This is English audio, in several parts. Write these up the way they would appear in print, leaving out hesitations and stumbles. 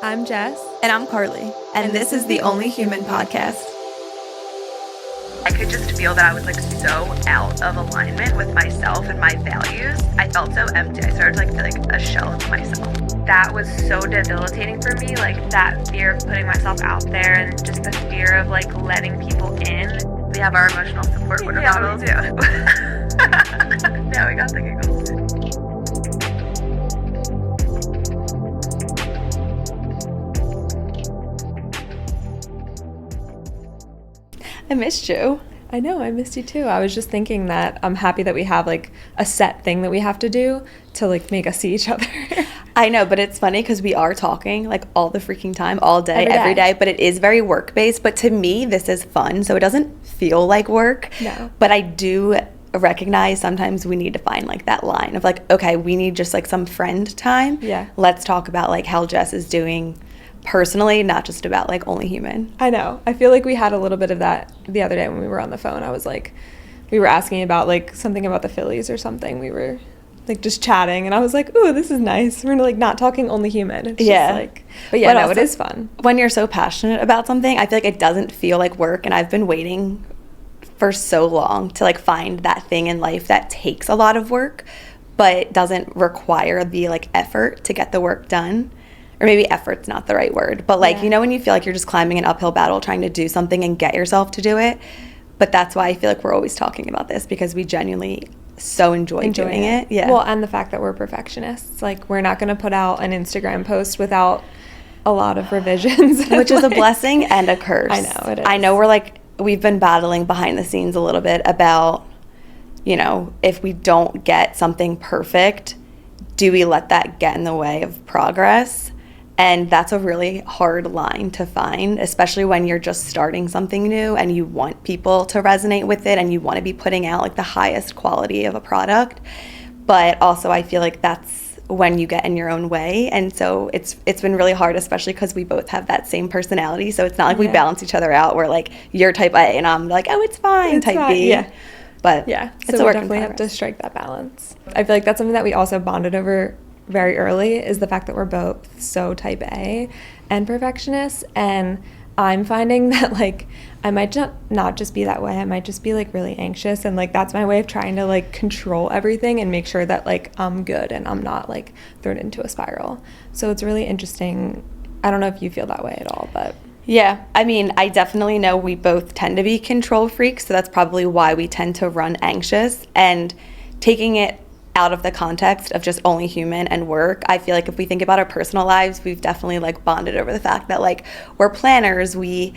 I'm Jess. And I'm Karli. And this is the Only Human podcast. I could just feel that I was so out of alignment with myself and my values. I felt so empty. I started to feel like a shell of myself. That was so debilitating for me, that fear of putting myself out there and just the fear of letting people in. We have our emotional support water bottles. Yeah. Now we got the giggles. I missed you. I know, I missed you too. I was just thinking that I'm happy that we have a set thing that we have to do to make us see each other. I know, but it's funny because we are talking all the freaking time, all day, every day, but it is very work-based. But to me, this is fun, so it doesn't feel like work. No. But I do recognize sometimes we need to find that line of okay, we need just some friend time. Yeah. Let's talk about how Jess is doing personally, not just about Only Human. I know. I feel like we had a little bit of that the other day when we were on the phone. I was we were asking about something about the Phillies or something. We were just chatting, and I was ooh, this is nice. We're not talking Only Human. It's yeah. Just but yeah, but no, also, it is fun. When you're so passionate about something, I feel it doesn't feel like work, and I've been waiting for so long to find that thing in life that takes a lot of work, but doesn't require the effort to get the work done. Or maybe effort's not the right word, but yeah. When you feel you're just climbing an uphill battle trying to do something and get yourself to do it. But that's why I feel we're always talking about this, because we genuinely so enjoy doing it. Yeah. Well, and the fact that we're perfectionists. We're not going to put out an Instagram post without a lot of revisions. Which is a blessing and a curse. I know, it is. I know we've been battling behind the scenes a little bit about, if we don't get something perfect, do we let that get in the way of progress? And that's a really hard line to find, especially when you're just starting something new and you want people to resonate with it and you want to be putting out the highest quality of a product. But also I feel that's when you get in your own way. And so it's been really hard, especially because we both have that same personality. So it's not we balance each other out. We're you're type A and I'm oh, it's fine, it's type fine. B. Yeah. But yeah, it's so we definitely have to strike that balance. I feel that's something that we also bonded over very early, is the fact that we're both so type A and perfectionists. And I'm finding that I might not just be that way. I might just be really anxious, and that's my way of trying to control everything and make sure that I'm good and I'm not thrown into a spiral. So it's really interesting. I don't know if you feel that way at all, but yeah, I mean, I definitely know we both tend to be control freaks, so that's probably why we tend to run anxious. And taking it out of the context of just Only Human and work, I feel if we think about our personal lives, we've definitely bonded over the fact that we're planners. We,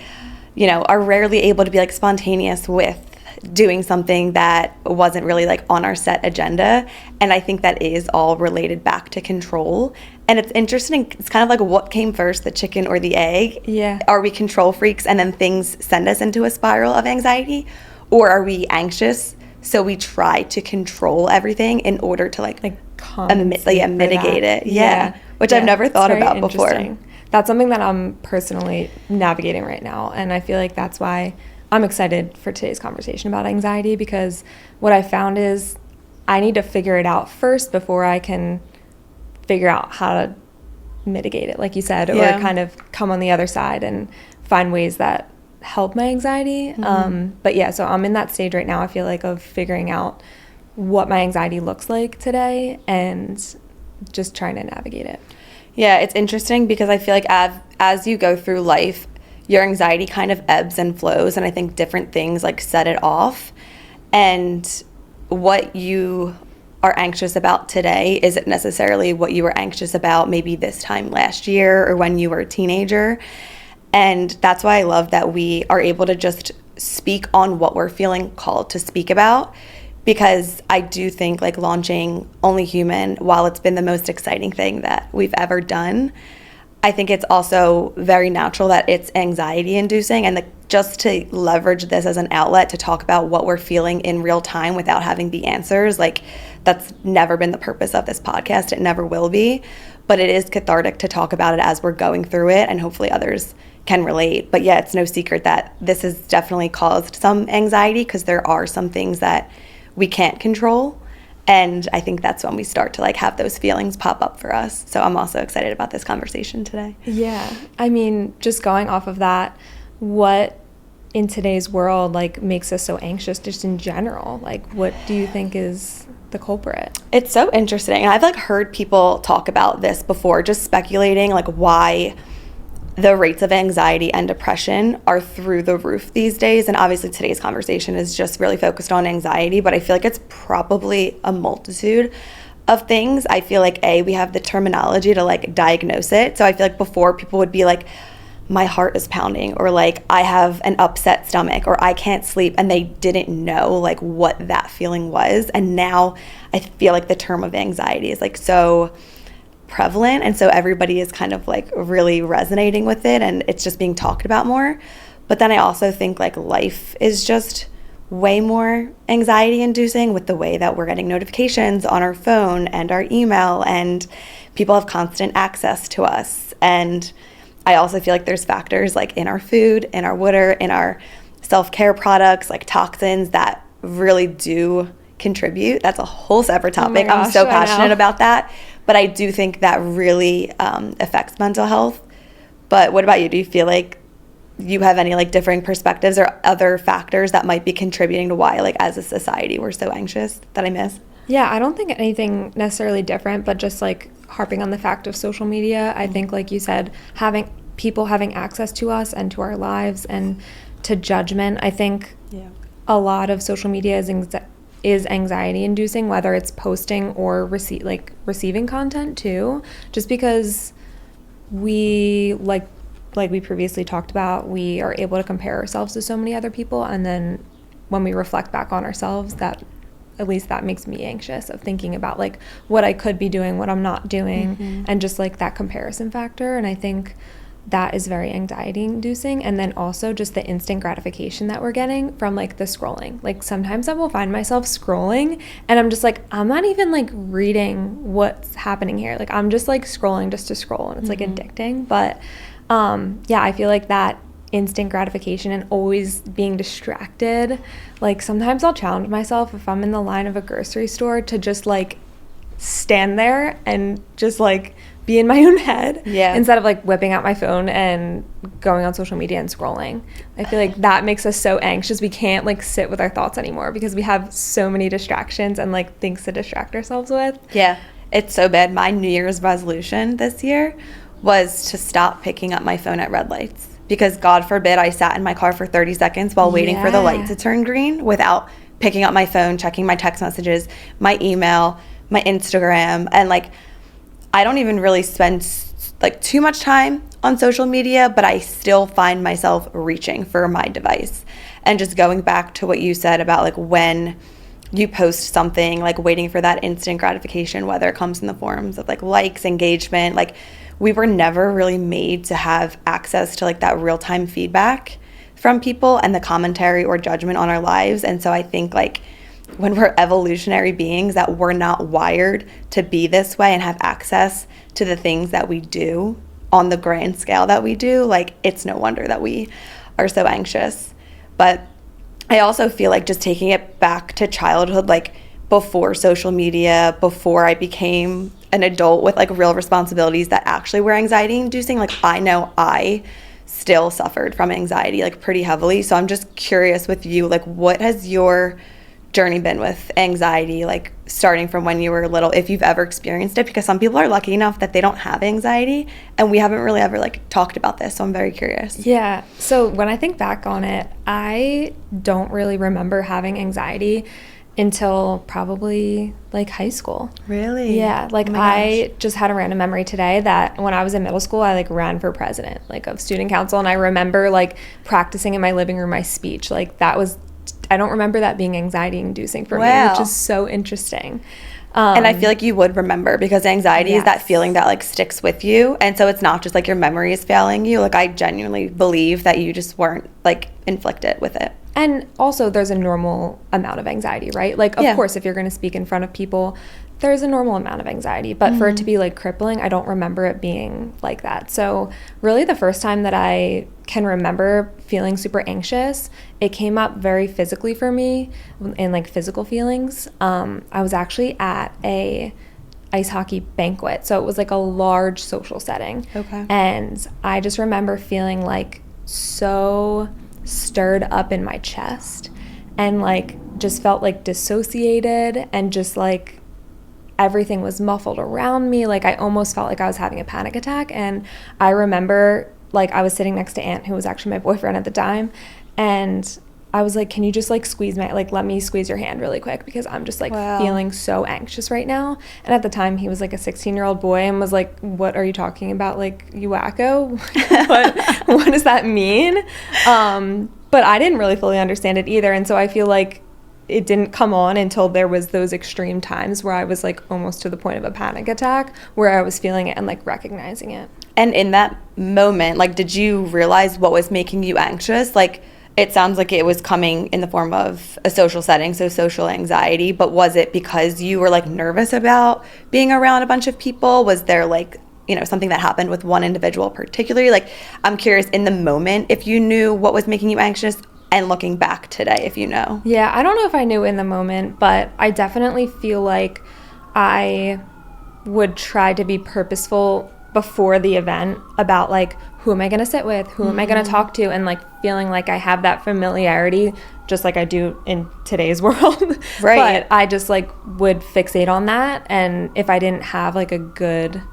are rarely able to be spontaneous with doing something that wasn't really on our set agenda. And I think that is all related back to control. And it's interesting, it's kind of what came first, the chicken or the egg? Yeah. Are we control freaks and then things send us into a spiral of anxiety? Or are we anxious, so we try to control everything in order to mitigate it? Yeah. Which I've never thought about before. That's something that I'm personally navigating right now. And I feel that's why I'm excited for today's conversation about anxiety, because what I found is I need to figure it out first before I can figure out how to mitigate it, like you said, or kind of come on the other side and find ways that help my anxiety. Mm-hmm. But yeah, so I'm in that stage right now, I feel of figuring out what my anxiety looks like today and just trying to navigate it. Yeah, it's interesting because I feel as you go through life, your anxiety kind of ebbs and flows, and I think different things set it off. And what you are anxious about today isn't necessarily what you were anxious about maybe this time last year or when you were a teenager. And that's why I love that we are able to just speak on what we're feeling called to speak about, because I do think launching Only Human, while it's been the most exciting thing that we've ever done, I think it's also very natural that it's anxiety inducing, and just to leverage this as an outlet to talk about what we're feeling in real time without having the answers, that's never been the purpose of this podcast. It never will be, but it is cathartic to talk about it as we're going through it, and hopefully others can relate. But yeah, it's no secret that this has definitely caused some anxiety, because there are some things that we can't control. And I think that's when we start to like have those feelings pop up for us. So I'm also excited about this conversation today. Yeah. I mean, just going off of that, what in today's world like makes us so anxious just in general? Like, what do you think is the culprit? It's so interesting. And I've like heard people talk about this before, just speculating like why the rates of anxiety and depression are through the roof these days. And obviously today's conversation is just really focused on anxiety, but I feel like it's probably a multitude of things. I feel like we have the terminology to like diagnose it. So I feel like before people would be like, my heart is pounding, or like I have an upset stomach, or I can't sleep, and they didn't know like what that feeling was. And now I feel like the term of anxiety is like so prevalent, and so everybody is kind of like really resonating with it, and it's just being talked about more. But then I also think like life is just way more anxiety inducing with the way that we're getting notifications on our phone and our email, and people have constant access to us. And I also feel like there's factors like in our food, in our water, in our self-care products, like toxins that really do contribute. That's a whole separate topic. Oh my gosh, I'm so passionate about that. But I do think that really affects mental health. But what about you? Do you feel like you have any like differing perspectives or other factors that might be contributing to why like as a society we're so anxious that I miss? Yeah, I don't think anything necessarily different, but just like harping on the fact of social media, I think like you said, having people having access to us and to our lives and to judgment, I think a lot of social media is anxiety inducing, whether it's posting or receiving content too, just because we like we previously talked about, we are able to compare ourselves to so many other people, and then when we reflect back on ourselves, that at least that makes me anxious of thinking about like what I could be doing, what I'm not doing, and just like that comparison factor. And I think that is very anxiety inducing. And then also just the instant gratification that we're getting from like the scrolling. Like sometimes I will find myself scrolling and I'm just like, I'm not even like reading what's happening here. Like I'm just like scrolling just to scroll, and it's like addicting. But yeah, I feel like that instant gratification and always being distracted, like sometimes I'll challenge myself if I'm in the line of a grocery store to just like stand there and just like be in my own head instead of like whipping out my phone and going on social media and scrolling. I feel like that makes us so anxious. We can't like sit with our thoughts anymore because we have so many distractions and like things to distract ourselves with. Yeah, it's so bad. My New Year's resolution this year was to stop picking up my phone at red lights. Because God forbid I sat in my car for 30 seconds while waiting for the light to turn green without picking up my phone, checking my text messages, my email, my Instagram. And like, I don't even really spend like too much time on social media, but I still find myself reaching for my device. And just going back to what you said about like when you post something, like waiting for that instant gratification, whether it comes in the forms of like likes, engagement, like we were never really made to have access to like that real-time feedback from people and the commentary or judgment on our lives. And so I think like when we're evolutionary beings that we're not wired to be this way and have access to the things that we do on the grand scale that we do, like it's no wonder that we are so anxious. But I also feel like just taking it back to childhood, like before social media, before I became an adult with like real responsibilities that actually were anxiety inducing, like I know I still suffered from anxiety like pretty heavily. So I'm just curious with you, like what has your journey been with anxiety, like starting from when you were little, if you've ever experienced it? Because some people are lucky enough that they don't have anxiety, and we haven't really ever like talked about this, so I'm very curious. Yeah, so when I think back on it, I don't really remember having anxiety until probably like high school. Really? Yeah, like I just had a random memory today that when I was in middle school, I like ran for president like of student council, and I remember like practicing in my living room my speech. Like that was, I don't remember that being anxiety inducing for me, which is so interesting. And I feel like you would remember, because anxiety is that feeling that like sticks with you, and so it's not just like your memory is failing you. Like I genuinely believe that you just weren't like inflicted with it. And also there's a normal amount of anxiety, right? Like of course if you're going to speak in front of people, there's a normal amount of anxiety, but for it to be like crippling, I don't remember it being like that. So really the first time that I can remember feeling super anxious, it came up very physically for me in like physical feelings. I was actually at a ice hockey banquet. So it was like a large social setting. Okay. And I just remember feeling like so stirred up in my chest and like just felt like dissociated and just like everything was muffled around me. Like I almost felt like I was having a panic attack. And I remember like I was sitting next to Ant, who was actually my boyfriend at the time, and I was like, can you just like let me squeeze your hand really quick, because I'm just like feeling so anxious right now. And at the time he was like a 16-year-old boy and was like, what are you talking about? Like, you wacko? what does that mean? But I didn't really fully understand it either. And so I feel like it didn't come on until there was those extreme times where I was like almost to the point of a panic attack, where I was feeling it and like recognizing it. And in that moment, like, did you realize what was making you anxious? Like, it sounds like it was coming in the form of a social setting, so social anxiety, but was it because you were like nervous about being around a bunch of people? Was there like, you know, something that happened with one individual particularly? Like, I'm curious in the moment if you knew what was making you anxious, and looking back today, if you know. Yeah, I don't know if I knew in the moment, but I definitely feel like I would try to be purposeful before the event about like, who am I going to sit with? Who am I going to talk to? And like feeling like I have that familiarity just like I do in today's world. Right. But I just like would fixate on that. And if I didn't have like a good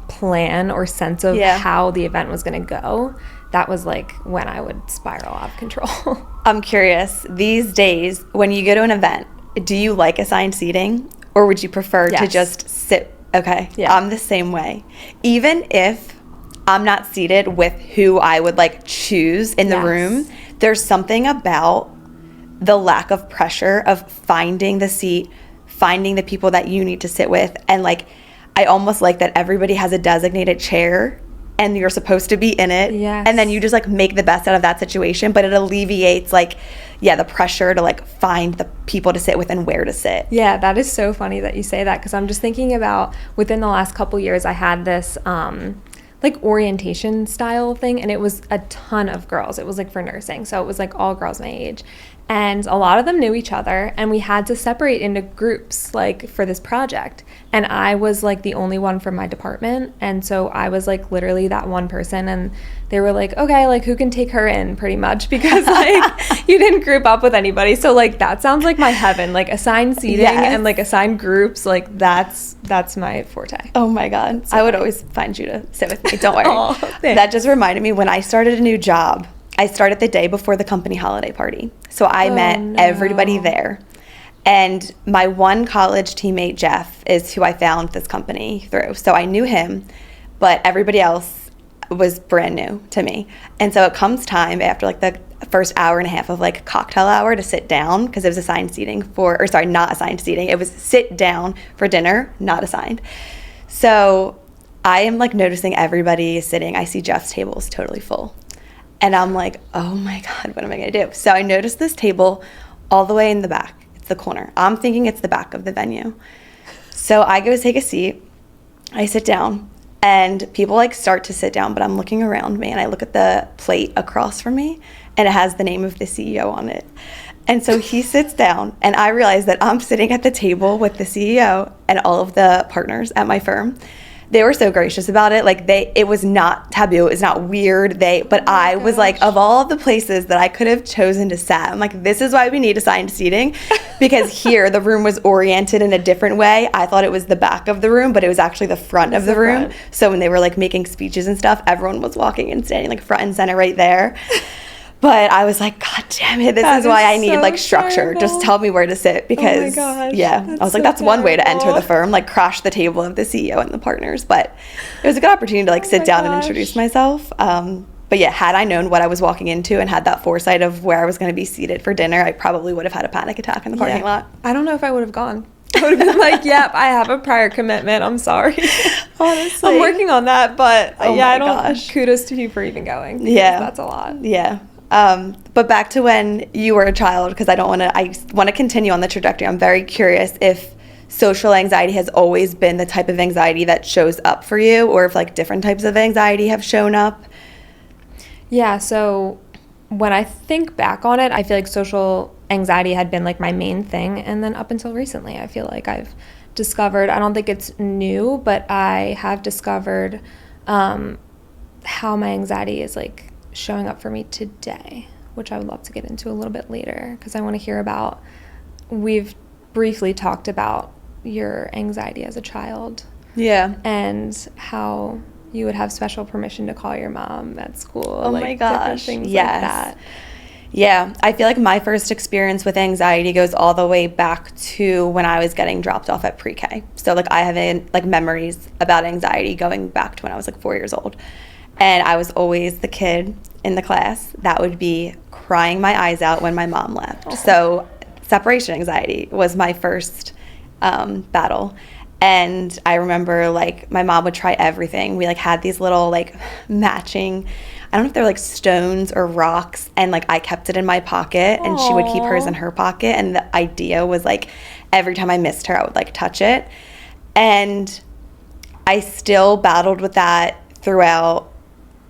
plan or sense of how the event was going to go, that was like when I would spiral out of control. I'm curious, these days, when you go to an event, do you like assigned seating, or would you prefer to just sit? Okay, yeah. I'm the same way. Even if I'm not seated with who I would like choose in the room, there's something about the lack of pressure of finding the seat, finding the people that you need to sit with, and like, I almost like that everybody has a designated chair and you're supposed to be in it. Yes. And then you just like make the best out of that situation, but it alleviates like, the pressure to like find the people to sit with and where to sit. Yeah, that is so funny that you say that, because I'm just thinking about within the last couple years, I had this like orientation style thing, and it was a ton of girls. It was like for nursing, so it was like all girls my age. And a lot of them knew each other, and we had to separate into groups like for this project. And I was like the only one from my department, and so I was like literally that one person, and they were like, okay, like who can take her in, pretty much, because like you didn't group up with anybody. So like that sounds like my heaven, like assigned seating and like assigned groups, like that's my forte. Oh my God. So I would always find you to sit with me, don't worry. That just reminded me, when I started a new job, I started the day before the company holiday party. So I met everybody there. And my one college teammate, Jeff, is who I found this company through. So I knew him, but everybody else was brand new to me. And so it comes time after like the first hour and a half of like cocktail hour to sit down, because it was assigned seating not assigned seating. It was sit down for dinner, not assigned. So I am like noticing everybody sitting. I see Jeff's table is totally full. And I'm like, oh my God, what am I going to do? So I noticed this table all the way in the back. It's the corner. I'm thinking it's the back of the venue. So I go take a seat. I sit down, and people like start to sit down, but I'm looking around me, and I look at the plate across from me, and it has the name of the CEO on it. And so he sits down, and I realize that I'm sitting at the table with the CEO and all of the partners at my firm. They were so gracious about it. Like it was not taboo. It was not weird. But I was like, of all the places that I could have chosen to sit, I'm like, this is why we need assigned seating, because here the room was oriented in a different way. I thought it was the back of the room, but it was actually the front of the room. So when they were like making speeches and stuff, everyone was walking and standing like front and center right there. But I was like, God damn it, this is why I need like structure. Terrible. Just tell me where to sit, because I was like, that's one way to enter the firm, like crash the table of the CEO and the partners. But it was a good opportunity to like sit down and introduce myself. But yeah, had I known what I was walking into and had that foresight of where I was going to be seated for dinner, I probably would have had a panic attack in the parking lot. I don't know if I would have gone. I would have been like, yep, I have a prior commitment. I'm sorry. Honestly. I'm working on that, but kudos to you for even going. Yeah. That's a lot. Yeah. But back to when you were a child, because I want to continue on the trajectory. I'm very curious if social anxiety has always been the type of anxiety that shows up for you, or if like different types of anxiety have shown up. Yeah, so when I think back on it, I feel like social anxiety had been like my main thing. And then up until recently, I feel like I've discovered, I don't think it's new, but I have discovered how my anxiety is like showing up for me today, which I would love to get into a little bit later because I want to hear about, we've briefly talked about your anxiety as a child. Yeah. And how you would have special permission to call your mom at school. Oh like, my gosh. different things Yes. like that. Yeah, I feel like my first experience with anxiety goes all the way back to when I was getting dropped off at pre-K. So like I have like memories about anxiety going back to when I was like 4 years old. And I was always the kid in the class that would be crying my eyes out when my mom left. Oh. So separation anxiety was my first battle. And I remember like my mom would try everything. We like had these little like matching, I don't know if they're like stones or rocks, and like I kept it in my pocket and she would keep hers in her pocket. And the idea was like every time I missed her, I would like touch it. And I still battled with that throughout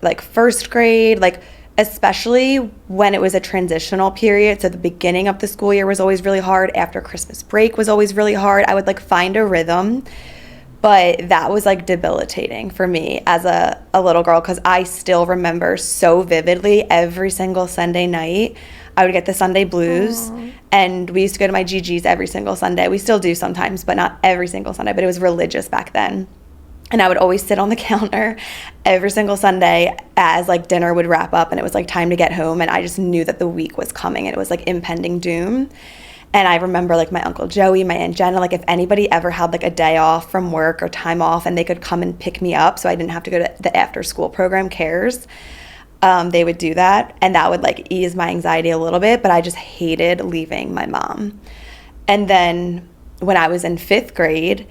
like first grade, like especially when it was a transitional period. So the beginning of the school year was always really hard. After Christmas break was always really hard. I would like find a rhythm, but that was like debilitating for me as a little girl, because I still remember so vividly every single Sunday night I would get the Sunday blues. Aww. And we used to go to my GG's every single Sunday. We still do sometimes, but not every single Sunday, but it was religious back then. And I would always sit on the counter every single Sunday as like dinner would wrap up and it was like time to get home. And I just knew that the week was coming and it was like impending doom. And I remember like my Uncle Joey, my Aunt Jenna, like if anybody ever had like a day off from work or time off and they could come and pick me up so I didn't have to go to the after school program, CARES, they would do that. And that would like ease my anxiety a little bit, but I just hated leaving my mom. And then when I was in 5th grade,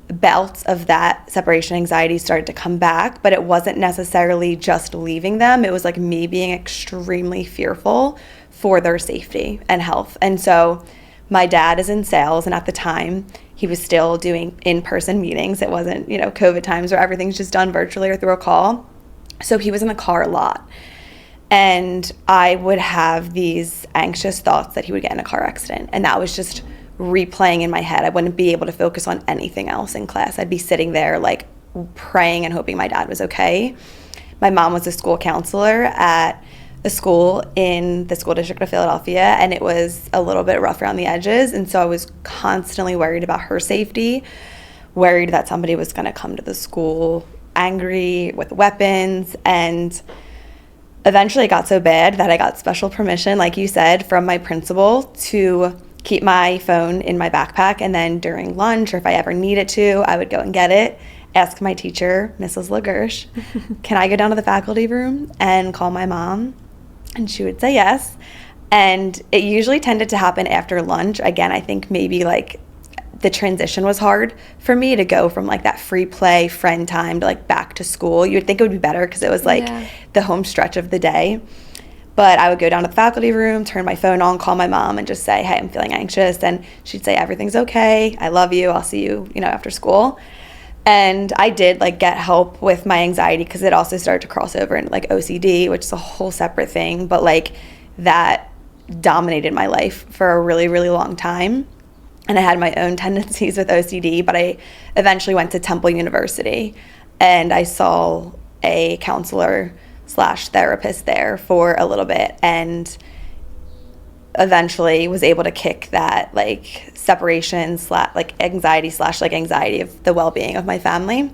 bouts of that separation anxiety started to come back, but it wasn't necessarily just leaving them. It was like me being extremely fearful for their safety and health. And so my dad is in sales, and at the time he was still doing in-person meetings. It wasn't, COVID times where everything's just done virtually or through a call. So he was in the car a lot. And I would have these anxious thoughts that he would get in a car accident. And that was just replaying in my head. I wouldn't be able to focus on anything else in class. I'd be sitting there like praying and hoping my dad was okay. My mom was a school counselor at a school in the school district of Philadelphia, and it was a little bit rough around the edges. And so I was constantly worried about her safety, worried that somebody was going to come to the school angry with weapons. And eventually it got so bad that I got special permission, like you said, from my principal to keep my phone in my backpack, and then during lunch or if I ever needed to, I would go and get it, ask my teacher, Mrs. LaGersh, can I go down to the faculty room and call my mom? And she would say yes. And it usually tended to happen after lunch. Again, I think maybe like the transition was hard for me to go from like that free play friend time to like back to school. You would think it would be better because it was like the home stretch of the day. But I would go down to the faculty room, turn my phone on, call my mom, and just say, hey, I'm feeling anxious. And she'd say, everything's okay. I love you. I'll see you, after school. And I did like get help with my anxiety because it also started to cross over into like OCD, which is a whole separate thing. But like that dominated my life for a really, really long time. And I had my own tendencies with OCD, but I eventually went to Temple University and I saw a counselor / therapist there for a little bit, and eventually was able to kick that like separation / like anxiety / like anxiety of the well-being of my family.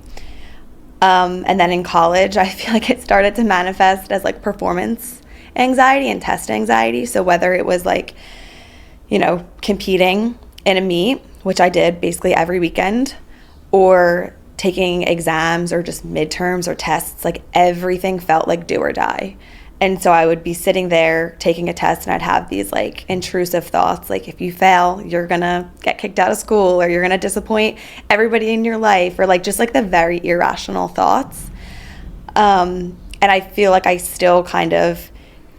And then in college, I feel like it started to manifest as like performance anxiety and test anxiety. So whether it was like, competing in a meet, which I did basically every weekend, or taking exams or just midterms or tests, like everything felt like do or die. And so I would be sitting there taking a test and I'd have these like intrusive thoughts, like if you fail, you're gonna get kicked out of school or you're gonna disappoint everybody in your life, or like just like the very irrational thoughts. And I feel like I still kind of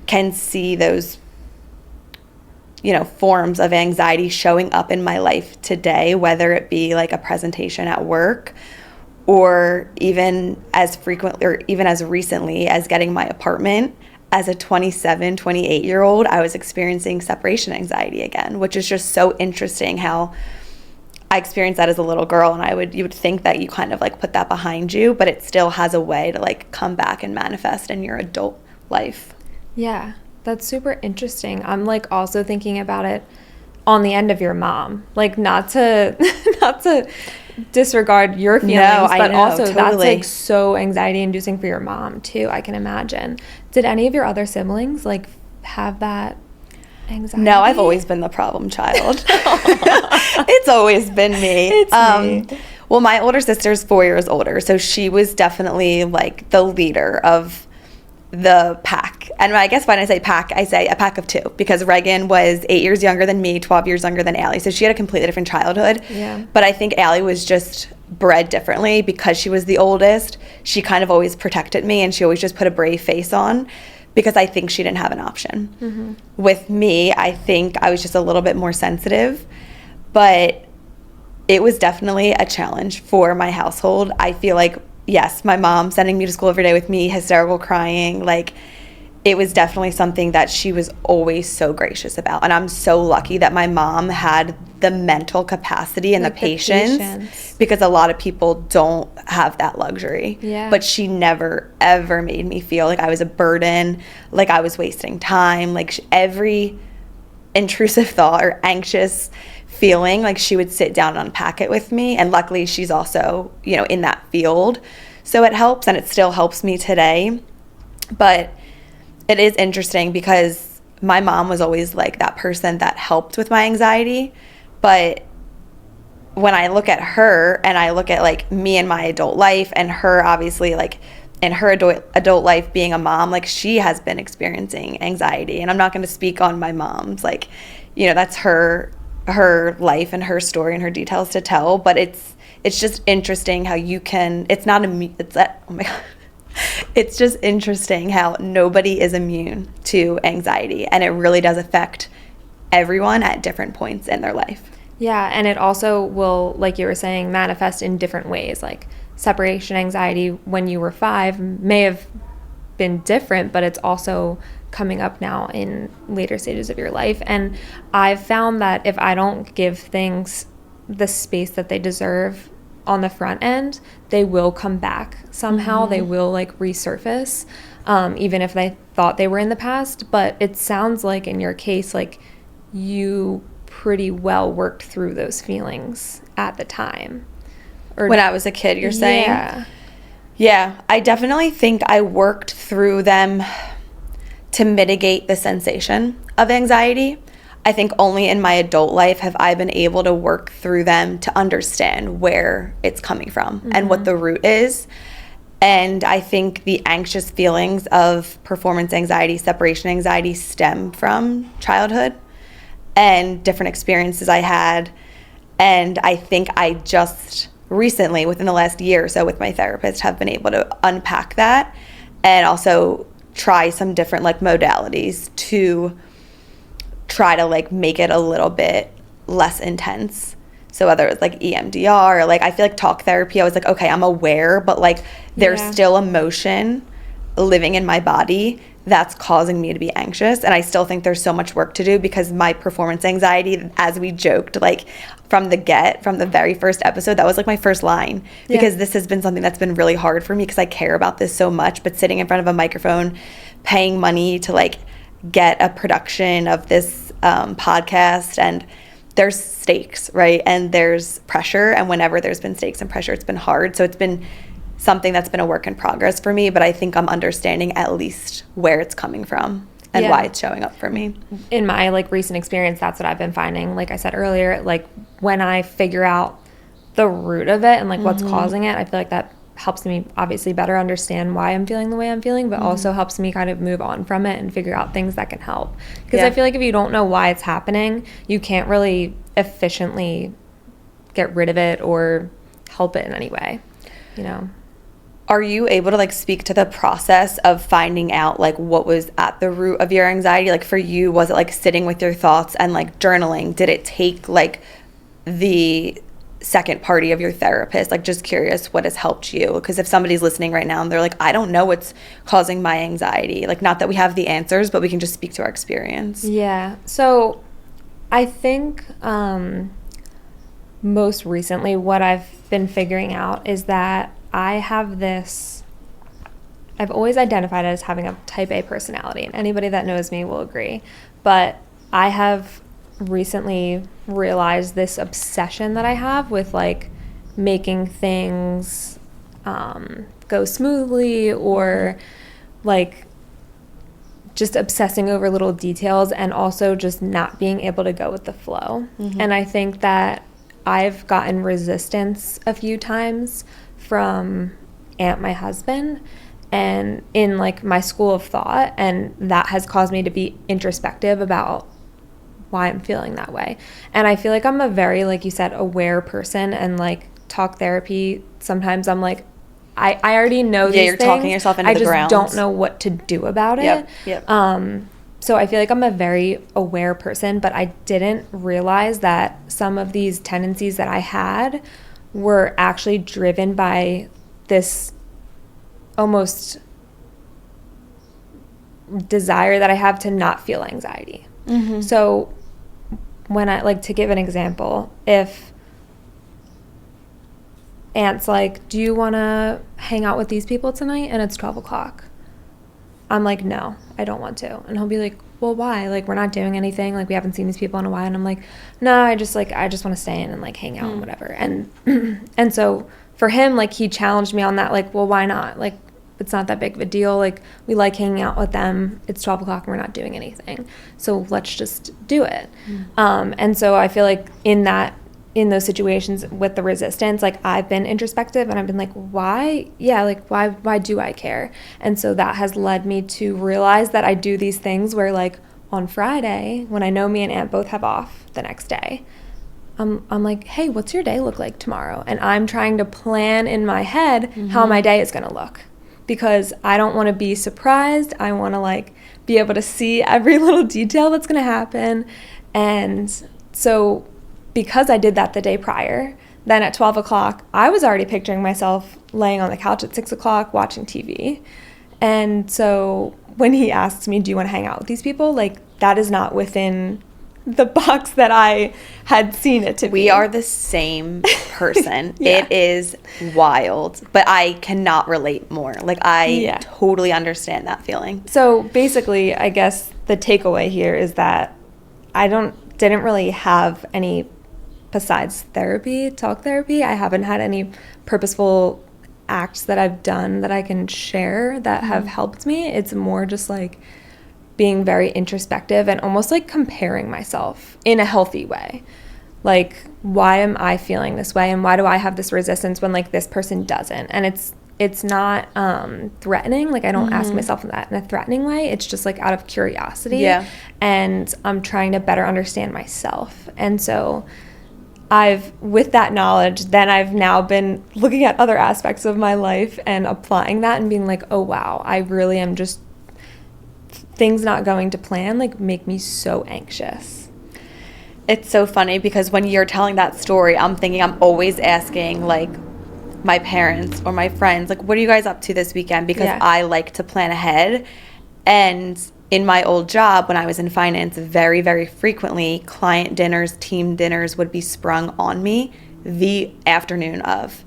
can see those forms of anxiety showing up in my life today, whether it be like a presentation at work or even as frequently or even as recently as getting my apartment. As a 27, 28-year-old, I was experiencing separation anxiety again, which is just so interesting how I experienced that as a little girl, and you would think that you kind of like put that behind you, but it still has a way to like come back and manifest in your adult life. Yeah, that's super interesting. I'm like also thinking about it on the end of your mom, like not to disregard your feelings, no, but also totally. That's like so anxiety inducing for your mom too, I can imagine. Did any of your other siblings like have that anxiety? No, I've always been the problem child. It's always been me. It's me. Well, my older sister's 4 years older, so she was definitely like the leader of the pack. And I guess when I say pack, I say a pack of two, because Reagan was 8 years younger than me, 12 years younger than Allie. So she had a completely different childhood. Yeah. But I think Allie was just bred differently because she was the oldest. She kind of always protected me, and she always just put a brave face on because I think she didn't have an option. Mm-hmm. With me, I think I was just a little bit more sensitive, but it was definitely a challenge for my household. I feel like, yes, my mom sending me to school every day with me, hysterical crying, like it was definitely something that she was always so gracious about. And I'm so lucky that my mom had the mental capacity and like the patience, because a lot of people don't have that luxury. Yeah. But she never, ever made me feel like I was a burden, like I was wasting time, like every intrusive thought or anxious feeling, like she would sit down and unpack it with me. And luckily she's also, in that field. So it helps, and it still helps me today. But it is interesting because my mom was always like that person that helped with my anxiety. But when I look at her and I look at like me in my adult life, and her obviously like in her adult life being a mom, like she has been experiencing anxiety. And I'm not going to speak on my mom's, like, that's her life and her story and her details to tell. But it's just interesting how you can, it's just interesting how nobody is immune to anxiety, and it really does affect everyone at different points in their life. Yeah, and it also will, like you were saying, manifest in different ways. Like separation anxiety when you were 5 may have been different, but it's also coming up now in later stages of your life. And I've found that if I don't give things the space that they deserve on the front end, they will come back somehow. Mm-hmm. They will like resurface, even if they thought they were in the past. But it sounds like in your case, like you pretty well worked through those feelings at the time. Or when I was a kid, you're saying? Yeah, I definitely think I worked through them to mitigate the sensation of anxiety. I think only in my adult life have I been able to work through them to understand where it's coming from, mm-hmm. and what the root is. And I think the anxious feelings of performance anxiety, separation anxiety stem from childhood and different experiences I had. And I think I just recently, within the last year or so with my therapist, have been able to unpack that and also try some different like modalities to try to like make it a little bit less intense. So whether it's like EMDR or like, I feel like talk therapy, I was like, okay, I'm aware, but like there's still emotion living in my body that's causing me to be anxious. And I still think there's so much work to do, because my performance anxiety, as we joked, like from the very first episode, that was like my first line, because this has been something that's been really hard for me because I care about this so much. But sitting in front of a microphone, paying money to like get a production of this podcast, and there's stakes, right? And there's pressure, and whenever there's been stakes and pressure, it's been hard. So it's been something that's been a work in progress for me, but I think I'm understanding at least where it's coming from and why it's showing up for me. In my like recent experience, that's what I've been finding. Like I said earlier, like when I figure out the root of it and like what's causing it, I feel like that helps me obviously better understand why I'm feeling the way I'm feeling, but also helps me kind of move on from it and figure out things that can help. Because I feel like if you don't know why it's happening, you can't really efficiently get rid of it or help it in any way, Are you able to like speak to the process of finding out like what was at the root of your anxiety? Like for you, was it like sitting with your thoughts and like journaling? Did it take like the second party of your therapist? Like just curious what has helped you, because if somebody's listening right now and they're like, I don't know what's causing my anxiety, like not that we have the answers, but we can just speak to our experience. Yeah. So I think most recently what I've been figuring out is that I've always identified as having a type A personality, and anybody that knows me will agree. But I have recently realized this obsession that I have with like making things go smoothly, or like just obsessing over little details, and also just not being able to go with the flow. Mm-hmm. And I think that I've gotten resistance a few times from my husband, and in like my school of thought, and that has caused me to be introspective about why I'm feeling that way. And I feel like I'm a very, like you said, aware person, and like talk therapy, sometimes I'm like, I already know these things. Yeah, you're talking yourself into the ground. I just don't know what to do about it. Yep. So I feel like I'm a very aware person, but I didn't realize that some of these tendencies that I had were actually driven by this almost desire that I have to not feel anxiety. Mm-hmm. So when I, like, to give an example, if Aunt's like, do you want to hang out with these people tonight? And it's 12 o'clock. I'm like, no, I don't want to. And he'll be like, well, why? Like, we're not doing anything. Like, we haven't seen these people in a while. And I'm like, no, I just want to stay in and like hang out and whatever. And and so for him, like, he challenged me on that. Like, well, why not? Like, it's not that big of a deal. Like, we like hanging out with them. It's 12 o'clock and we're not doing anything. So let's just do it. And so I feel like in those situations with the resistance, like, I've been introspective and I've been like, why? Yeah, like, why do I care? And so that has led me to realize that I do these things where, like, on Friday, when I know me and Aunt both have off the next day, I'm like, hey, what's your day look like tomorrow? And I'm trying to plan in my head how my day is going to look, because I don't want to be surprised. I want to, like, be able to see every little detail that's going to happen. And so because I did that the day prior, then at 12 o'clock, I was already picturing myself laying on the couch at 6 o'clock watching TV. And so when he asks me, do you want to hang out with these people? Like, that is not within the box that I had seen it to be. We are the same person. Yeah. It is wild, but I cannot relate more. Like, I totally understand that feeling. So basically, I guess the takeaway here is that I didn't really have any, besides talk therapy, I haven't had any purposeful acts that I've done that I can share that have helped me. It's more just like being very introspective and almost like comparing myself in a healthy way. Like, why am I feeling this way, and why do I have this resistance when, like, this person doesn't? And it's not threatening. Like, I don't ask myself that in a threatening way. It's just, like, out of curiosity. Yeah. And I'm trying to better understand myself. And so with that knowledge, then I've now been looking at other aspects of my life and applying that and being like, oh, wow, I really am just, things not going to plan, like, make me so anxious. It's so funny because when you're telling that story, I'm thinking I'm always asking, like, my parents or my friends, like, what are you guys up to this weekend? Because I like to plan ahead. And in my old job, when I was in finance, very, very frequently, client dinners, team dinners would be sprung on me the afternoon of.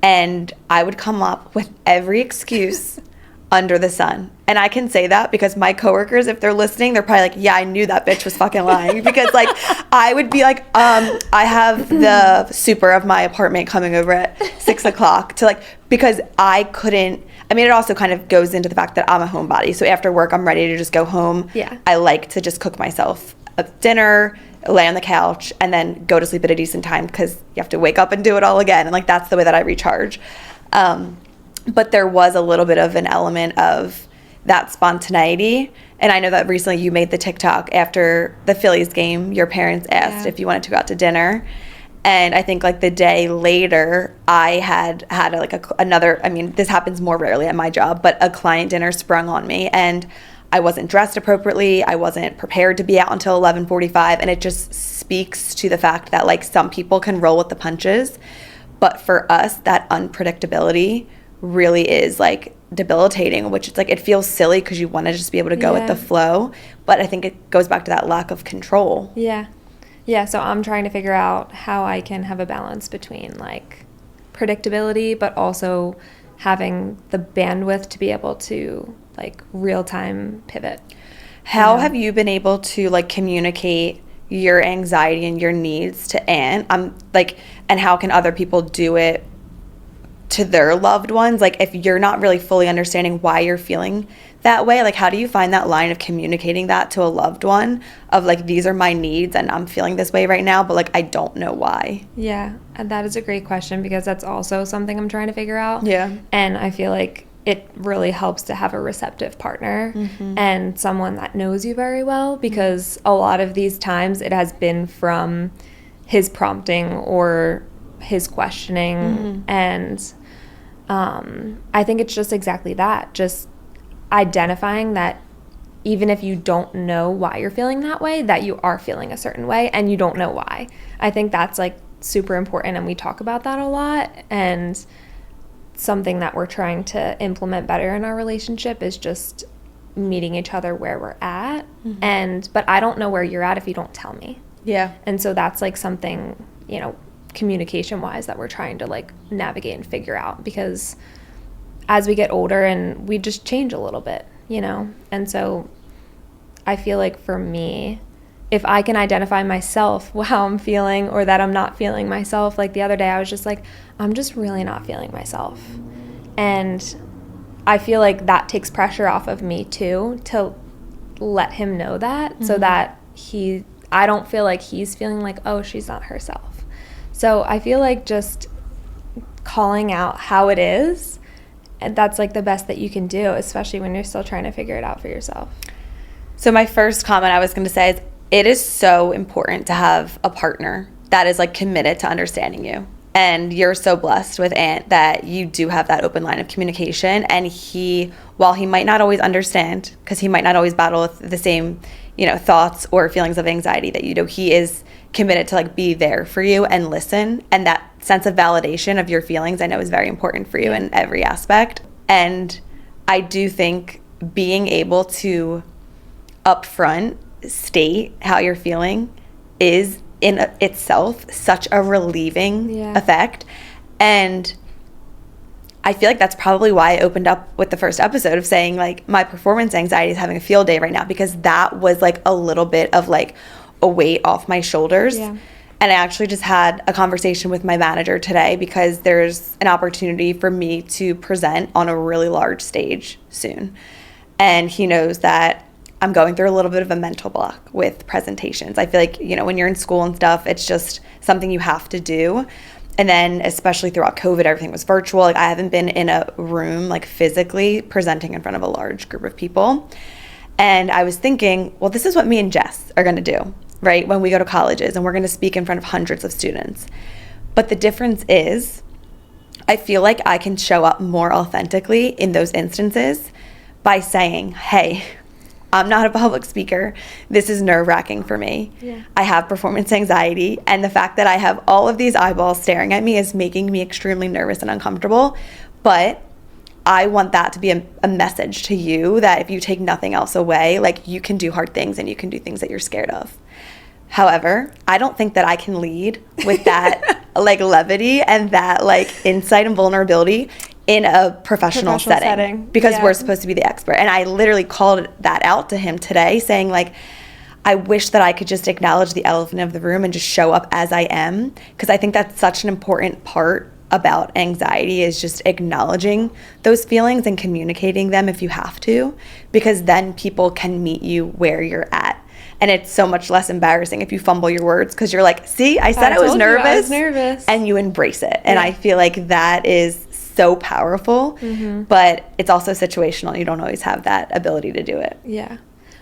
And I would come up with every excuse under the sun. And I can say that because my coworkers, if they're listening, they're probably like, yeah, I knew that bitch was fucking lying. Because, like, I would be like, I have the super of my apartment coming over at 6 o'clock to, like, because I couldn't, I mean, it also kind of goes into the fact that I'm a homebody. So after work, I'm ready to just go home. Yeah. I like to just cook myself a dinner, lay on the couch, and then go to sleep at a decent time because you have to wake up and do it all again. And, like, that's the way that I recharge. But there was a little bit of an element of that spontaneity. And I know that recently you made the TikTok after the Phillies game. Your parents asked if you wanted to go out to dinner. And I think like the day later, I had another, I mean, this happens more rarely at my job, but a client dinner sprung on me, and I wasn't dressed appropriately. I wasn't prepared to be out until 11:45. And it just speaks to the fact that like some people can roll with the punches, but for us, that unpredictability really is like debilitating, which it's like, it feels silly because you want to just be able to go with the flow. But I think it goes back to that lack of control. Yeah. Yeah, so I'm trying to figure out how I can have a balance between like predictability, but also having the bandwidth to be able to like real-time pivot. How have you been able to like communicate your anxiety and your needs to Anne? And how can other people do it to their loved ones? Like, if you're not really fully understanding why you're feeling that way, like, how do you find that line of communicating that to a loved one of like, these are my needs and I'm feeling this way right now, but like, I don't know why? Yeah, and that is a great question, because that's also something I'm trying to figure out. Yeah. And I feel like it really helps to have a receptive partner and someone that knows you very well, because a lot of these times it has been from his prompting or his questioning. And I think it's just exactly that, just identifying that even if you don't know why you're feeling that way, that you are feeling a certain way and you don't know why. I think that's like super important, and we talk about that a lot, and something that we're trying to implement better in our relationship is just meeting each other where we're at. But I don't know where you're at if you don't tell me. Yeah. And so that's like something, you know, communication wise, that we're trying to like navigate and figure out, because as we get older and we just change a little bit, you know. And so I feel like for me, if I can identify myself how I'm feeling, or that I'm not feeling myself, like the other day I was just like, I'm just really not feeling myself, and I feel like that takes pressure off of me too, to let him know that, so that I don't feel like he's feeling like, oh, she's not herself. So I feel like just calling out how it is, and that's like the best that you can do, especially when you're still trying to figure it out for yourself. So my first comment I was going to say is, it is so important to have a partner that is like committed to understanding you. And you're so blessed with Ant that you do have that open line of communication. And he, while he might not always understand, because he might not always battle with the same, you know, thoughts or feelings of anxiety that you do, he is committed to like be there for you and listen. And that sense of validation of your feelings, I know, is very important for you in every aspect. And I do think being able to upfront state how you're feeling is in itself such a relieving effect. And I feel like that's probably why I opened up with the first episode of saying like, my performance anxiety is having a field day right now, because that was like a little bit of like a weight off my shoulders. And I actually just had a conversation with my manager today, because there's an opportunity for me to present on a really large stage soon, and he knows that I'm going through a little bit of a mental block with presentations. I feel like, you know, when you're in school and stuff, it's just something you have to do. And then especially throughout COVID, everything was virtual. Like, I haven't been in a room like physically presenting in front of a large group of people. And I was thinking, well, this is what me and Jess are going to do, right? When we go to colleges and we're going to speak in front of hundreds of students. But the difference is, I feel like I can show up more authentically in those instances by saying, hey, I'm not a public speaker. This is nerve-wracking for me. I have performance anxiety, and the fact that I have all of these eyeballs staring at me is making me extremely nervous and uncomfortable. But I want that to be a message to you that if you take nothing else away, like, you can do hard things and you can do things that you're scared of. However, I don't think that I can lead with that like levity and that like insight and vulnerability in a professional setting, because we're supposed to be the expert. And I literally called that out to him today, saying like, I wish that I could just acknowledge the elephant of the room and just show up as I am, because I think that's such an important part about anxiety, is just acknowledging those feelings and communicating them if you have to, because then people can meet you where you're at. And it's so much less embarrassing if you fumble your words, because you're like, see, I said I was nervous, and you embrace it. And I feel like that is so powerful, but it's also situational. You don't always have that ability to do it.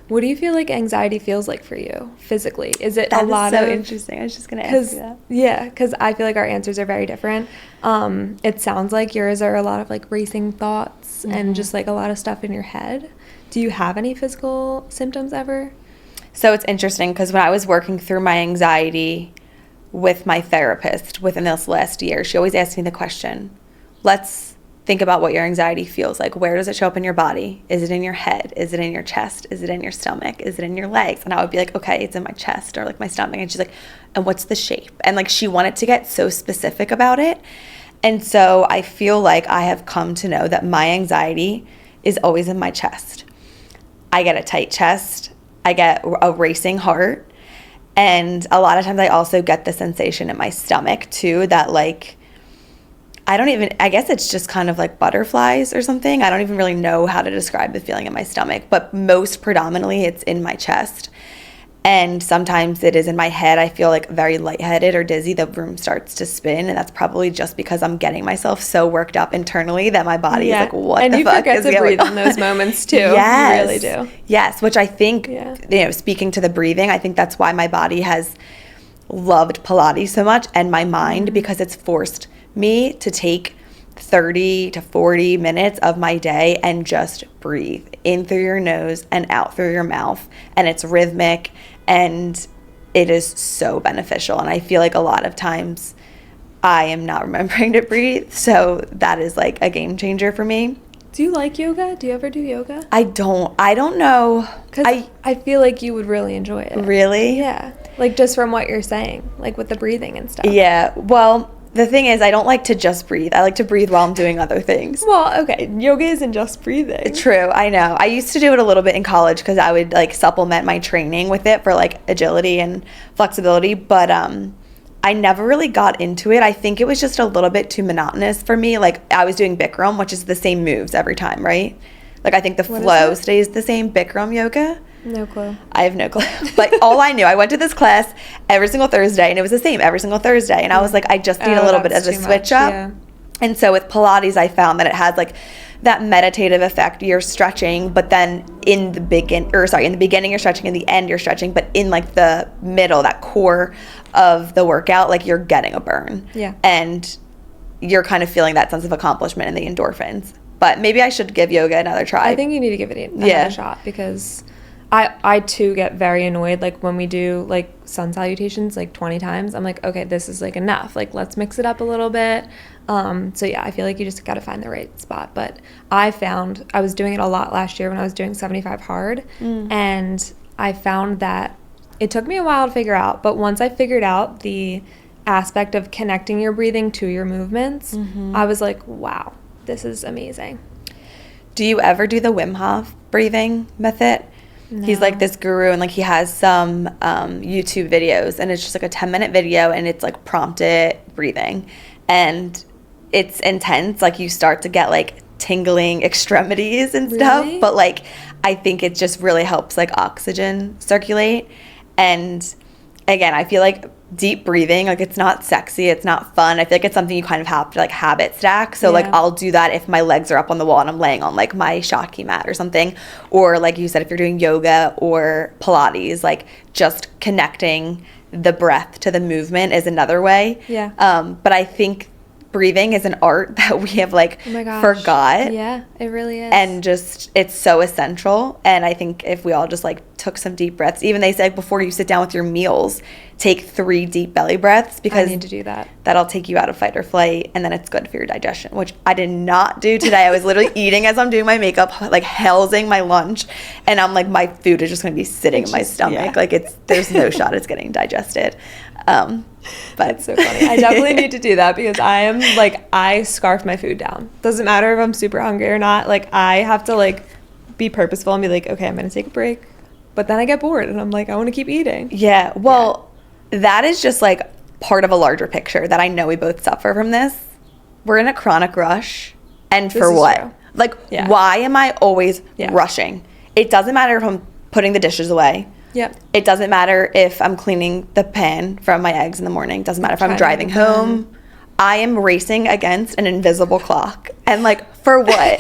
What do you feel like anxiety feels like for you physically? Is it That a lot is so of interesting. I was just gonna ask you that. Yeah, because I feel like our answers are very different. It sounds like yours are a lot of like racing thoughts and just like a lot of stuff in your head. Do you have any physical symptoms ever? So it's interesting because when I was working through my anxiety with my therapist within this last year, she always asked me the question, let's think about what your anxiety feels like. Where does it show up in your body? Is it in your head? Is it in your chest? Is it in your stomach? Is it in your legs? And I would be like, okay, it's in my chest or like my stomach. And she's like, and what's the shape? And like she wanted to get so specific about it. And so I feel like I have come to know that my anxiety is always in my chest. I get a tight chest. I get a racing heart. And a lot of times I also get the sensation in my stomach too that like, I guess it's just kind of like butterflies or something. I don't even really know how to describe the feeling in my stomach, but most predominantly it's in my chest. And sometimes it is in my head. I feel like very lightheaded or dizzy. The room starts to spin, and that's probably just because I'm getting myself so worked up internally that my body is like, what the fuck is going on? And you forget to breathe in those moments too. Yes. You really do. Yes, which I think, speaking to the breathing, I think that's why my body has loved Pilates so much and my mind, because it's forced me to take 30 to 40 minutes of my day and just breathe in through your nose and out through your mouth. And it's rhythmic and it is so beneficial. And I feel like a lot of times I am not remembering to breathe. So that is like a game changer for me. Do you like yoga? Do you ever do yoga? I don't know. Because I feel like you would really enjoy it. Really? Yeah. Like just from what you're saying, like with the breathing and stuff. Yeah. Well, the thing is, I don't like to just breathe. I like to breathe while I'm doing other things. Well, okay. Yoga isn't just breathing. True. I know. I used to do it a little bit in college because I would like supplement my training with it for like agility and flexibility. But I never really got into it. I think it was just a little bit too monotonous for me. Like I was doing Bikram, which is the same moves every time, right? Like I think the flow stays the same. Bikram yoga. No clue. I have no clue. But all I knew, I went to this class every single Thursday, and it was the same every single Thursday. And I was like, I just need a little bit of a switch up. Yeah. And so with Pilates, I found that it has like that meditative effect. You're stretching, but then in the beginning you're stretching, in the end you're stretching, but in like the middle, that core of the workout, like you're getting a burn. Yeah. And you're kind of feeling that sense of accomplishment and the endorphins. But maybe I should give yoga another try. I think you need to give it another shot because I too get very annoyed like when we do like sun salutations like 20 times. I'm like, okay, this is like enough. Like let's mix it up a little bit. So yeah, I feel like you just got to find the right spot. But I found I was doing it a lot last year when I was doing 75 hard. And I found that it took me a while to figure out. But once I figured out the aspect of connecting your breathing to your movements, I was like, wow, this is amazing. Do you ever do the Wim Hof breathing method? No. He's like this guru, and like he has some YouTube videos, and it's just like a 10-minute video, and it's like prompted breathing, and it's intense. Like you start to get like tingling extremities and stuff, but like I think it just really helps like oxygen circulate. And again, I feel like deep breathing, like it's not sexy, it's not fun. I feel like it's something you kind of have to like habit stack. So like I'll do that if my legs are up on the wall and I'm laying on like my Shakti mat or something, or like you said, if you're doing yoga or Pilates, like just connecting the breath to the movement is another way. But I think breathing is an art that we have like forgot. Yeah, it really is. And just it's so essential. And I think if we all just like took some deep breaths, even they say like, before you sit down with your meals, take 3 deep belly breaths, because I need to do that. That'll take you out of fight or flight, and then it's good for your digestion, which I did not do today. I was literally eating as I'm doing my makeup, like housing my lunch, and I'm like, my food is just going to be sitting in my stomach. Like there's no shot it's getting digested. But it's so funny. I definitely need to do that because I am like, I scarf my food down. Doesn't matter if I'm super hungry or not. Like I have to like be purposeful and be like, okay, I'm going to take a break. But then I get bored and I'm like, I want to keep eating. Yeah. Well, that is just like part of a larger picture that I know we both suffer from this. We're in a chronic rush. And for what? True. Like, why am I always rushing? It doesn't matter if I'm putting the dishes away. Yep. It doesn't matter if I'm cleaning the pan from my eggs in the morning. It doesn't matter if I'm driving home. I am racing against an invisible clock. And like, for what?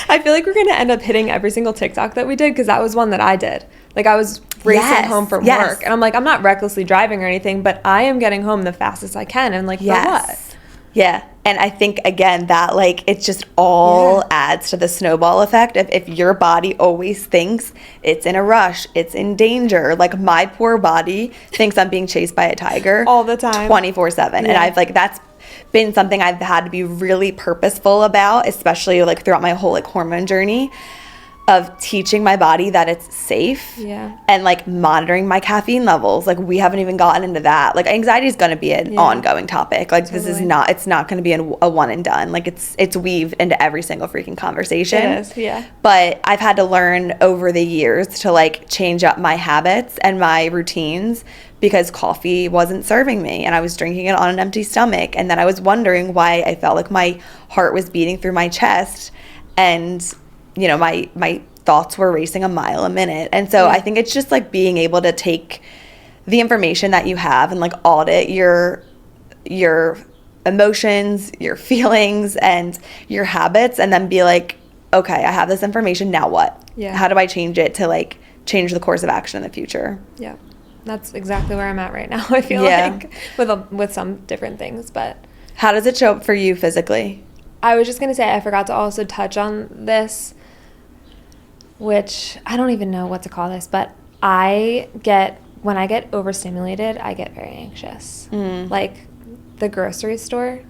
I feel like we're going to end up hitting every single TikTok that we did, because that was one that I did. Like I was racing Yes, home from yes. work, and I'm like, I'm not recklessly driving or anything, but I am getting home the fastest I can, and like, for what? Yeah. And I think, again, that, like, it just all adds to the snowball effect of if your body always thinks it's in a rush, it's in danger. Like, my poor body thinks I'm being chased by a tiger. All the time. 24/7. And I've, like, that's been something I've had to be really purposeful about, especially, like, throughout my whole, like, hormone journey, of teaching my body that it's safe. Yeah. And, like, monitoring my caffeine levels. Like, we haven't even gotten into that. Like, anxiety is going to be an ongoing topic. Like, this is not, it's not going to be a one and done. Like, it's weaved into every single freaking conversation. It is, yeah. But I've had to learn over the years to, like, change up my habits and my routines because coffee wasn't serving me and I was drinking it on an empty stomach. And then I was wondering why I felt like my heart was beating through my chest and, you know, my thoughts were racing a mile a minute. And so I think it's just like being able to take the information that you have and like audit your emotions, your feelings, and your habits, and then be like, okay, I have this information, now what? Yeah. How do I change it to like change the course of action in the future? Yeah. That's exactly where I'm at right now. I feel like with some different things, but how does it show up for you physically? I was just going to say, I forgot to also touch on this, which I don't even know what to call this, but when I get overstimulated, I get very anxious. Like the grocery store,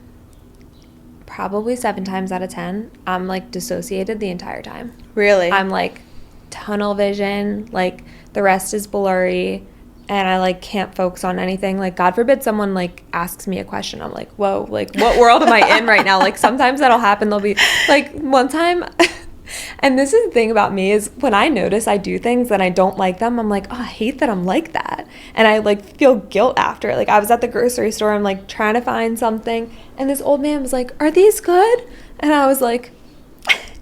probably 7 times out of 10, I'm like dissociated the entire time. Really? I'm like tunnel vision, like the rest is blurry, and I like can't focus on anything. Like God forbid someone like asks me a question, I'm like, whoa, like what world am I in right now? Like sometimes that'll happen. They'll be like one time and this is the thing about me is when I notice I do things and I don't like them, I'm like, oh, I hate that I'm like that. And I like feel guilt after it. Like I was at the grocery store, I'm like trying to find something, and this old man was like, are these good? And I was like,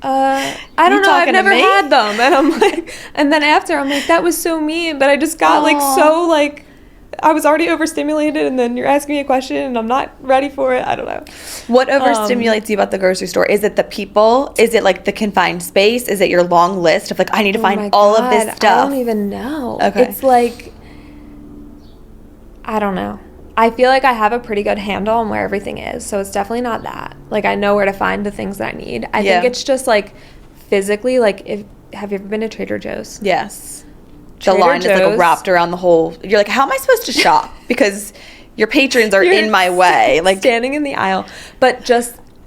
I don't know, I've never had them. And I'm like, and then after I'm like, that was so mean, but I just got like so like, I was already overstimulated, and then you're asking me a question and I'm not ready for it. I don't know. What overstimulates you about the grocery store? Is it the people? Is it like the confined space? Is it your long list of like, I need to find all of this stuff? I don't even know. Okay. It's like, I don't know. I feel like I have a pretty good handle on where everything is, so it's definitely not that. Like I know where to find the things that I need. I think it's just like physically, like have you ever been to Trader Joe's? Yes. The line is like wrapped around the whole. You're like, how am I supposed to shop? Because your patrons are in my way. Like standing in the aisle. But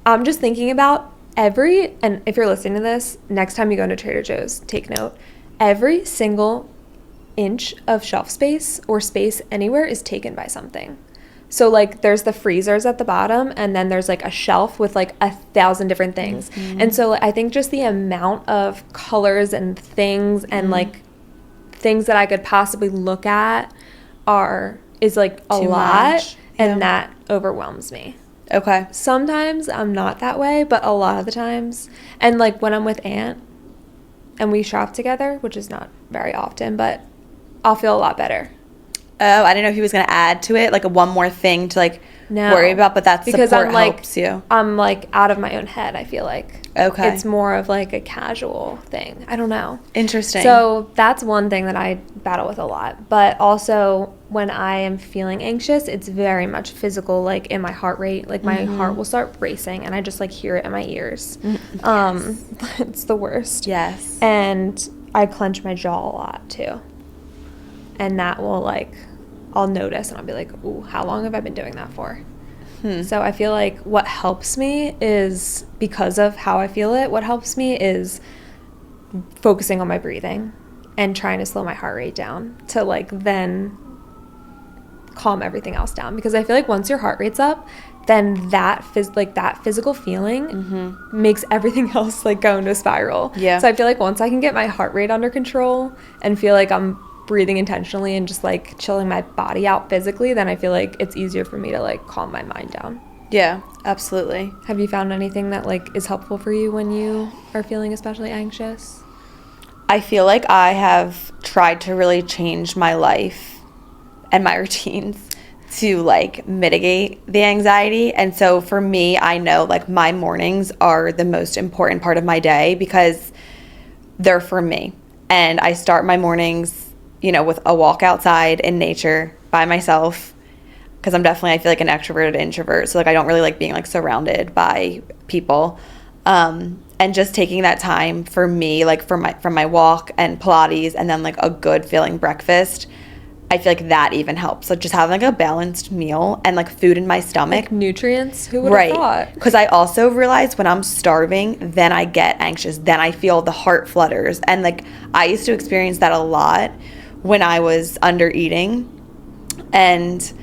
I'm just thinking about and if you're listening to this, next time you go into Trader Joe's, take note. Every single inch of shelf space or space anywhere is taken by something. So like there's the freezers at the bottom, and then there's like a shelf with like 1,000 different things. And so I think just the amount of colors and things and like things that I could possibly look at is like a lot, and that overwhelms me. Okay. Sometimes I'm not that way, but a lot of the times, and like when I'm with Aunt and we shop together, which is not very often, but I'll feel a lot better. Oh, I didn't know if he was going to add to it, like a one more thing to like worry about, but that's because support I'm like, helps you. I'm like out of my own head, I feel like. Okay. It's more of like a casual thing. I don't know. Interesting. So that's one thing that I battle with a lot. But also when I am feeling anxious, it's very much physical, like in my heart rate. Like my heart will start racing, and I just like hear it in my ears. It's the worst. Yes. And I clench my jaw a lot too. And that will like, I'll notice and I'll be like, ooh, how long have I been doing that for? So I feel like what helps me is, because of how I feel it, what helps me is focusing on my breathing and trying to slow my heart rate down to like then calm everything else down. Because I feel like once your heart rate's up, then that physical feeling makes everything else like go into a spiral. Yeah. So I feel like once I can get my heart rate under control and feel like I'm breathing intentionally and just like chilling my body out physically, then I feel like it's easier for me to like calm my mind down. Yeah, absolutely. Have you found anything that like is helpful for you when you are feeling especially anxious? I feel like I have tried to really change my life and my routines to like mitigate the anxiety. And so for me, I know like my mornings are the most important part of my day because they're for me. And I start my mornings you know, with a walk outside in nature by myself, because I'm definitely, I feel like an extroverted introvert. So like I don't really like being like surrounded by people. And just taking that time for me, like from my walk and Pilates and then like a good filling breakfast, I feel like that even helps. Like just having like a balanced meal and like food in my stomach. Like nutrients, who would have thought? Because I also realize when I'm starving, then I get anxious. Then I feel the heart flutters. And like I used to experience that a lot when I was under eating. And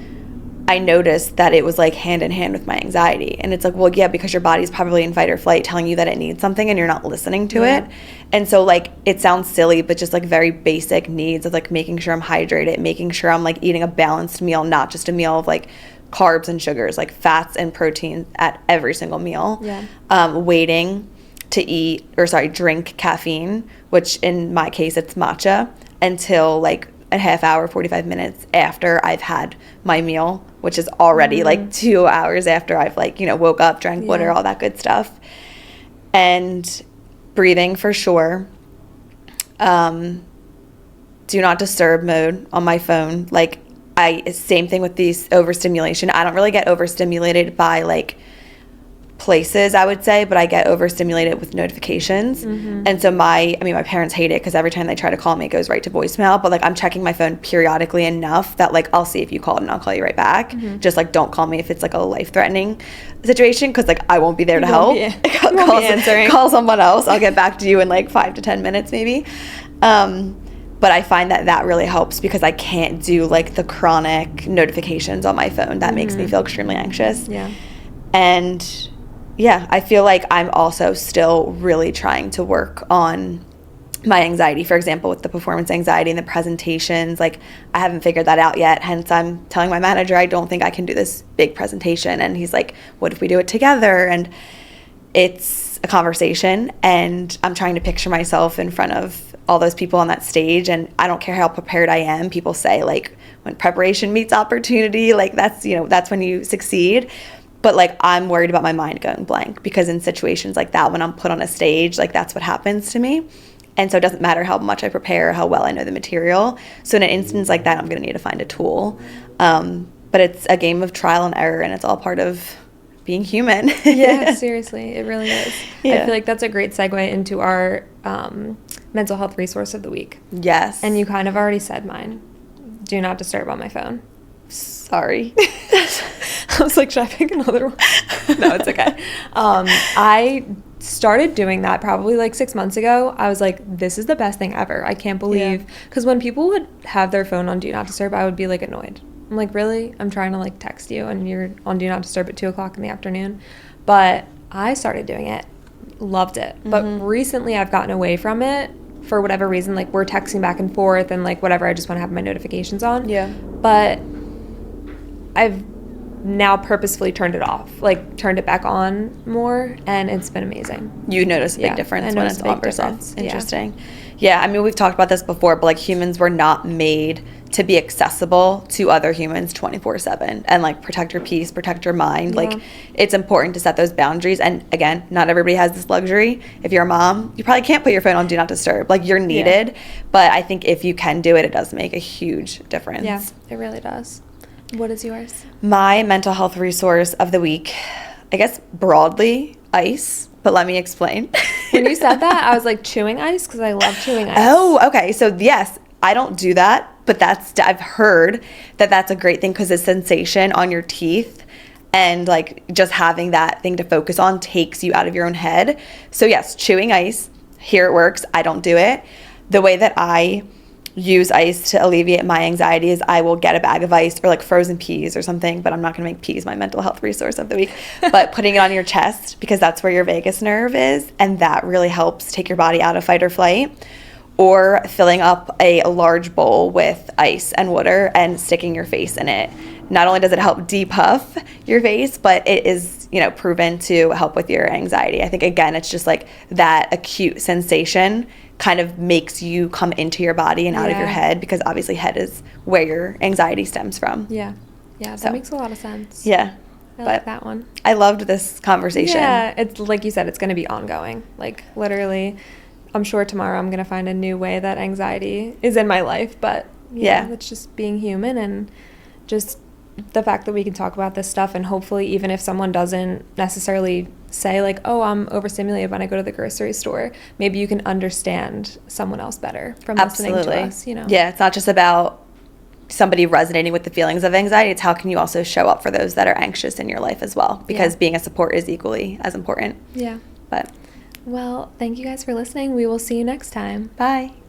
I noticed that it was like hand in hand with my anxiety. And it's like, well, yeah, because your body's probably in fight or flight telling you that it needs something and you're not listening to it. And so like it sounds silly, but just like very basic needs of like making sure I'm hydrated, making sure I'm like eating a balanced meal, not just a meal of like carbs and sugars, like fats and protein at every single meal. Waiting to drink caffeine, which in my case it's matcha, until like a half hour, 45 minutes after I've had my meal, which is already like 2 hours after I've like, you know, woke up, drank water, all that good stuff. And breathing for sure. Do not disturb mode on my phone. Like same thing with these overstimulation. I don't really get overstimulated by like places, I would say, but I get overstimulated with notifications. And so my parents hate it because every time they try to call me, it goes right to voicemail. But like I'm checking my phone periodically enough that like I'll see if you called and I'll call you right back. Just like don't call me if it's like a life-threatening situation, because like I won't be there to help. Call someone else. I'll get back to you in like 5 to 10 minutes maybe. But I find that really helps because I can't do like the chronic notifications on my phone. That makes me feel extremely anxious. And yeah, I feel like I'm also still really trying to work on my anxiety. For example, with the performance anxiety and the presentations, like I haven't figured that out yet. Hence, I'm telling my manager I don't think I can do this big presentation. And he's like, what if we do it together? And it's a conversation. And I'm trying to picture myself in front of all those people on that stage. And I don't care how prepared I am. People say like when preparation meets opportunity, like that's when you succeed. But like I'm worried about my mind going blank, because in situations like that, when I'm put on a stage, like that's what happens to me. And so it doesn't matter how much I prepare, how well I know the material. So in an instance like that, I'm going to need to find a tool. But it's a game of trial and error, and it's all part of being human. Yeah, seriously. It really is. I feel like that's a great segue into our mental health resource of the week. Yes. And you kind of already said mine. Do not disturb on my phone. Sorry. I was like, should I pick another one? No, it's okay. I started doing that probably like 6 months ago. I was like, this is the best thing ever. I can't believe, because when people would have their phone on Do Not Disturb, I would be like annoyed. I'm like, really? I'm trying to like text you and you're on Do Not Disturb at 2:00 in the afternoon. But I started doing it, loved it. But recently I've gotten away from it for whatever reason. Like we're texting back and forth and like whatever, I just want to have my notifications on. But I've now purposefully turned it off, like turned it back on more, and it's been amazing. You notice a big difference when it's on yourself. Interesting. Yeah, I mean, we've talked about this before, but like humans were not made to be accessible to other humans 24/7 and like protect your peace, protect your mind. Like it's important to set those boundaries. And again, not everybody has this luxury. If you're a mom, you probably can't put your phone on Do Not Disturb. Like you're needed. But I think if you can do it, it does make a huge difference. Yeah, it really does. What is yours? My mental health resource of the week, I guess broadly, ice, but let me explain. When you said that, I was like, chewing ice, because I love chewing ice. Oh, okay. So yes, I don't do that, but I've heard that that's a great thing because the sensation on your teeth and like just having that thing to focus on takes you out of your own head. So yes, chewing ice, here it works. I don't do it. The way that I use ice to alleviate my anxiety is I will get a bag of ice or like frozen peas or something, but I'm not going to make peas my mental health resource of the week, but putting it on your chest because that's where your vagus nerve is, and that really helps take your body out of fight or flight. Or filling up a large bowl with ice and water and sticking your face in it. Not only does it help depuff your face, but it is, proven to help with your anxiety. I think, again, it's just like that acute sensation kind of makes you come into your body and out of your head, because obviously head is where your anxiety stems from. Yeah, that makes a lot of sense. Yeah. I like that one. I loved this conversation. Yeah, it's like you said, it's going to be ongoing. Like literally, I'm sure tomorrow I'm going to find a new way that anxiety is in my life, but yeah, it's just being human, and just the fact that we can talk about this stuff, and hopefully even if someone doesn't necessarily say like, oh, I'm overstimulated when I go to the grocery store, maybe you can understand someone else better from listening to us, you know? Yeah, it's not just about somebody resonating with the feelings of anxiety. It's how can you also show up for those that are anxious in your life as well, because being a support is equally as important. Yeah. But well, thank you guys for listening. We will see you next time. Bye.